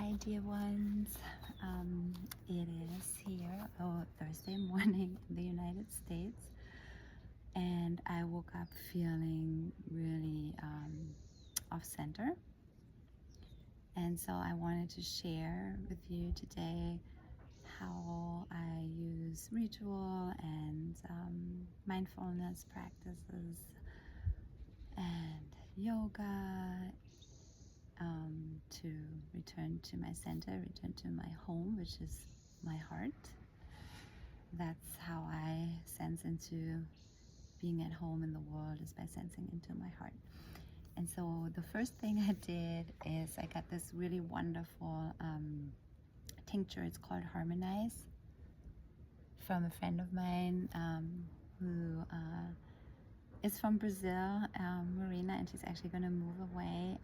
Hi dear ones. It is here, Thursday morning in the United States, and I woke up feeling really off center, and so I wanted to share with you today how I use ritual and mindfulness practices and yoga to return to my center, return to my home, which is my heart. That's how I sense into being at home in the world, is by sensing into my heart. And so the first thing I did is I got this really wonderful tincture. It's called Harmonize, from a friend of mine who is from Brazil, Marina, and she's actually going to move away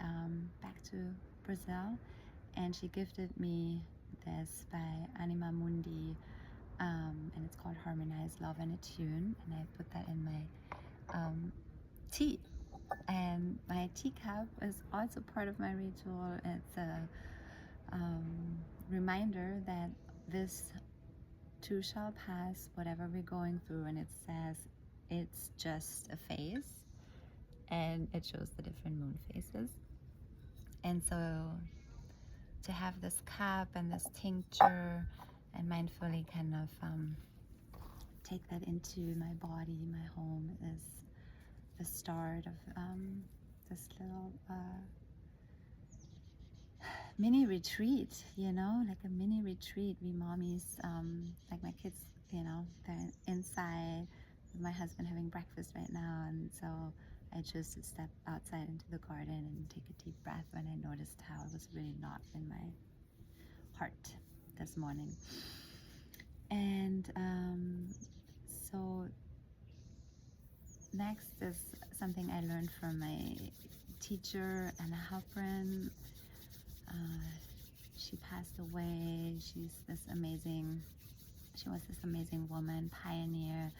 back to Brazil. And she gifted me this by Anima Mundi, and it's called Harmonize, Love and a Tune. And I put that in my tea. And my teacup is also part of my ritual. It's a reminder that this too shall pass, whatever we're going through, and it says it's just a phase, and it shows the different moon phases. And so to have this cup and this tincture and mindfully kind of take that into my body, my home, is the start of this little mini retreat, like a mini retreat. We mommies, like my kids, they're inside with my husband having breakfast right now, and so I chose to step outside into the garden and take a deep breath when I noticed how I was really not in my heart this morning. And so next is something I learned from my teacher, Anna Halprin. She passed away. She was this amazing woman, pioneer,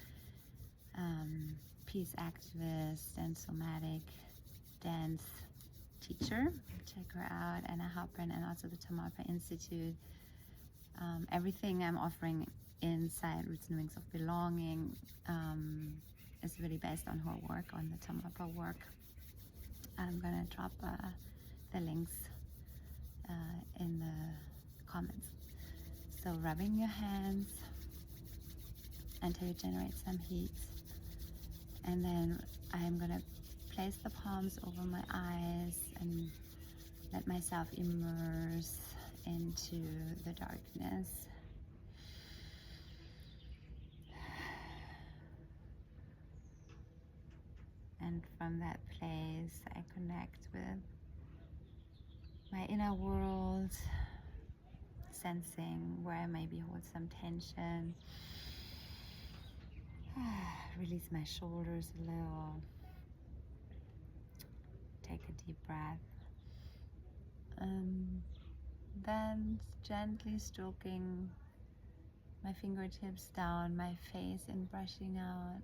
peace activist, and somatic dance teacher. Check her out, Anna Halprin, and also the Tamarpa Institute. Everything I'm offering inside Roots and Wings of Belonging is really based on her work, on the Tamarpa work. I'm gonna drop the links in the comments. So rubbing your hands until you generate some heat, and then I'm gonna place the palms over my eyes and let myself immerse into the darkness. And from that place, I connect with my inner world, sensing where I maybe hold some tension. Release my shoulders a little. Take a deep breath. Then gently stroking my fingertips down my face and brushing out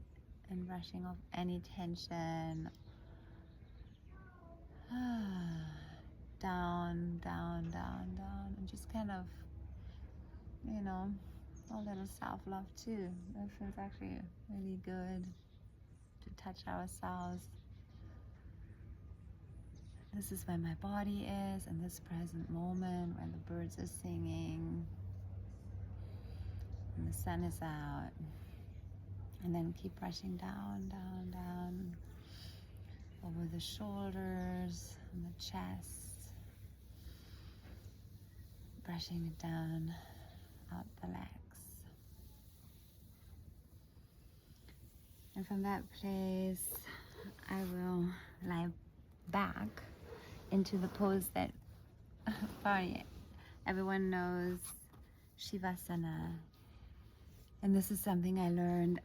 and brushing off any tension. Down, down, down, down, and just kind of, a little self-love too. That feels actually really good, to touch ourselves. This is where my body is in this present moment, when the birds are singing and the sun is out. And then keep brushing down, down, down, over the shoulders and the chest, brushing it down out the legs. And from that place, I will lie back into the pose that probably everyone knows, Shavasana. And this is something I learned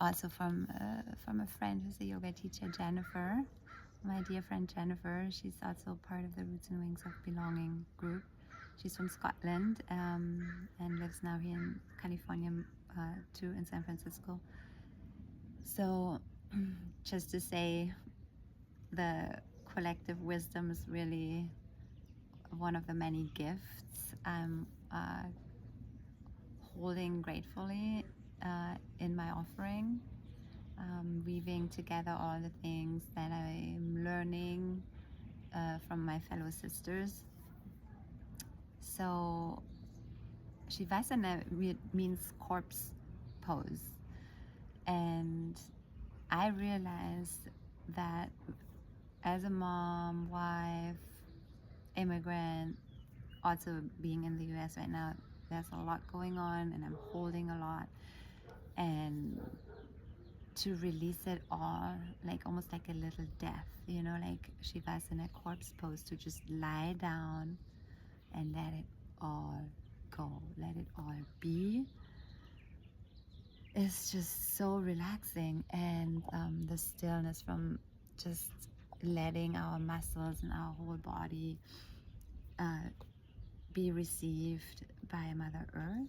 also from a friend who's a yoga teacher, Jennifer, my dear friend Jennifer. She's also part of the Roots and Wings of Belonging group. She's from Scotland and lives now here in California too, in San Francisco. So just to say, the collective wisdom is really one of the many gifts I'm holding gratefully in my offering, weaving together all the things that I'm learning from my fellow sisters. So Shavasana means corpse pose, and I realized that as a mom, wife, immigrant, also being in the US right now, there's a lot going on and I'm holding a lot, and to release it all, like almost like a little death, you know, like Shavasana corpse pose, to just lie down and let it all go, let it all be. It's just so relaxing, and the stillness from just letting our muscles and our whole body be received by Mother Earth,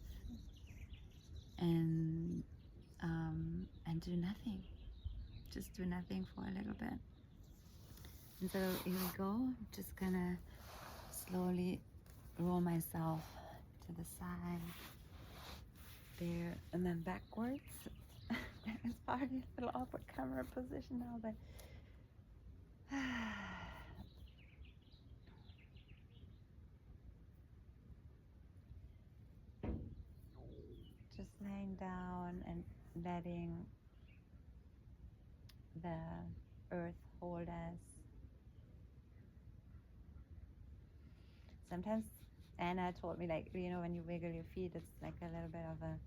and do nothing, just do nothing for a little bit. And so here we go, just gonna slowly roll myself to the side there and then backwards. It's probably a little awkward camera position now, but just laying down and letting the earth hold us. Sometimes Anna told me, like, you know, when you wiggle your feet, it's like a little bit of a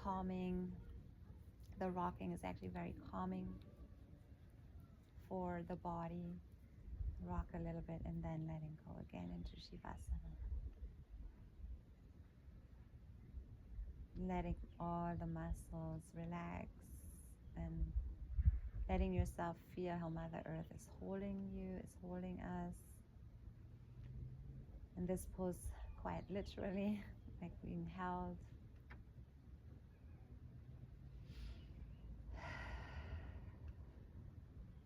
calming. The rocking is actually very calming for the body. Rock a little bit and then letting go again into Shavasana. Letting all the muscles relax and letting yourself feel how Mother Earth is holding you, is holding us. And this pose, quite literally, like being held.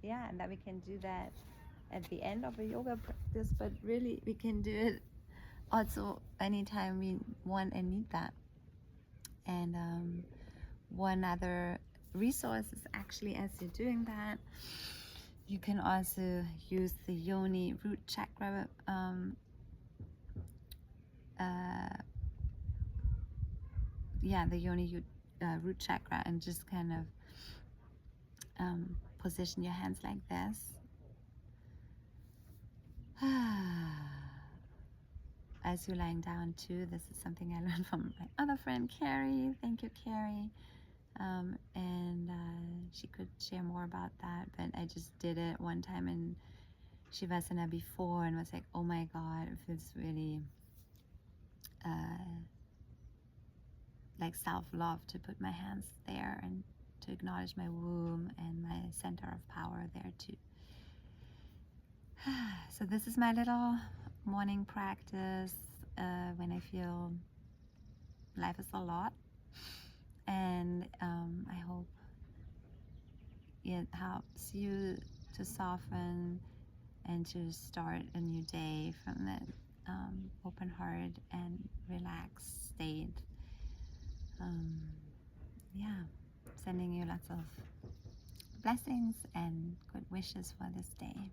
Yeah, and that we can do that at the end of a yoga practice, but really we can do it also anytime we want and need that. And one other resource is actually, as you're doing that, you can also use the yoni root chakra the yoni root chakra, and just kind of position your hands like this. As you're lying down too, this is something I learned from my other friend Carrie. Thank you, Carrie. And she could share more about that, but I just did it one time in Shavasana before and was like, oh my God, it feels really like self-love to put my hands there and to acknowledge my womb and my center of power there too. So this is my little morning practice when I feel life is a lot, and I hope it helps you to soften and to start a new day from that open heart and relaxed state. Yeah, sending you lots of blessings and good wishes for this day.